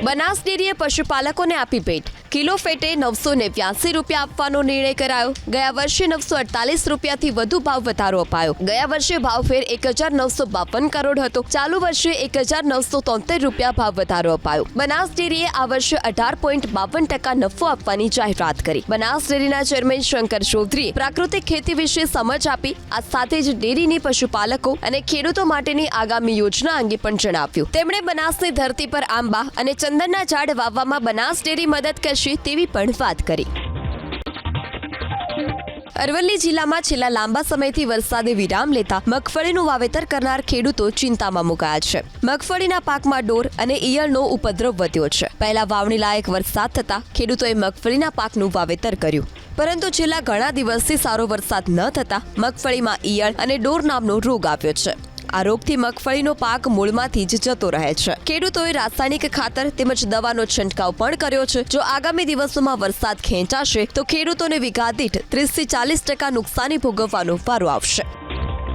બનાસ ડેરીએ પશુપાલકોને આપી ભેટ કિલો ફેટે 989 રૂપિયા આપવાનો નિર્ણય કરાયો। ગયા વર્ષે 948 રૂપિયાથી વધુ ભાવ વધારો અપાયો। ગયા વર્ષે ભાવફેર 1952 કરોડ હતો। ચાલુ વર્ષે 1973 રૂપિયા ભાવ વધારો અપાયો। બનાસ ડેરીએ આ વર્ષે 18.52% નફો આપવાની જાહેરાત કરી। બનાસ ડેરીના ચેરમેન શંકર ચૌધરીએ પ્રાકૃતિક ખેતી વિશે સમજ આપી। આ સાથે જ ડેરીની પશુપાલકો અને ખેડૂતો માટેની આગામી યોજના અંગે પણ જણાવ્યું। તેમણે બનાસની ધરતી પર આંબા અને ચંદનના ઝાડ વાવવામાં બનાસ ડેરી મદદ કરશે તેવી પણ વાત કરી। અરવલ્લી જિલ્લામાં છેલ્લા લાંબા સમયથી વરસાદે વિરામ લેતા મગફળીનું વાવેતર કરનાર ખેડૂતો ચિંતામાં મુકાયા છે। મગફળીના પાકમાં ઢોર અને ઈયળનો ઉપદ્રવ વધ્યો છે। પહેલા વાવણી લાયક વરસાદ થતા ખેડૂતોએ મગફળીના પાકનું વાવેતર કર્યું, પરંતુ છેલ્લા ઘણા દિવસથી સારો વરસાદ ન થતા મગફળીમાં ઈયળ અને ઢોર નામનો રોગ આવ્યો છે। આ રોગથી મગફળીનો પાક મૂળમાંથી જ જતો રહે છે। ખેડૂતોએ રાસાયણિક ખાતર તેમજ દવાનો છંટકાવ પણ કર્યો છે। જો આગામી દિવસોમાં વરસાદ ખેંચાશે તો ખેડૂતોને વીઘા દીઠ 30 થી 40% નુકસાની ભોગવવાનો વારો આવશે।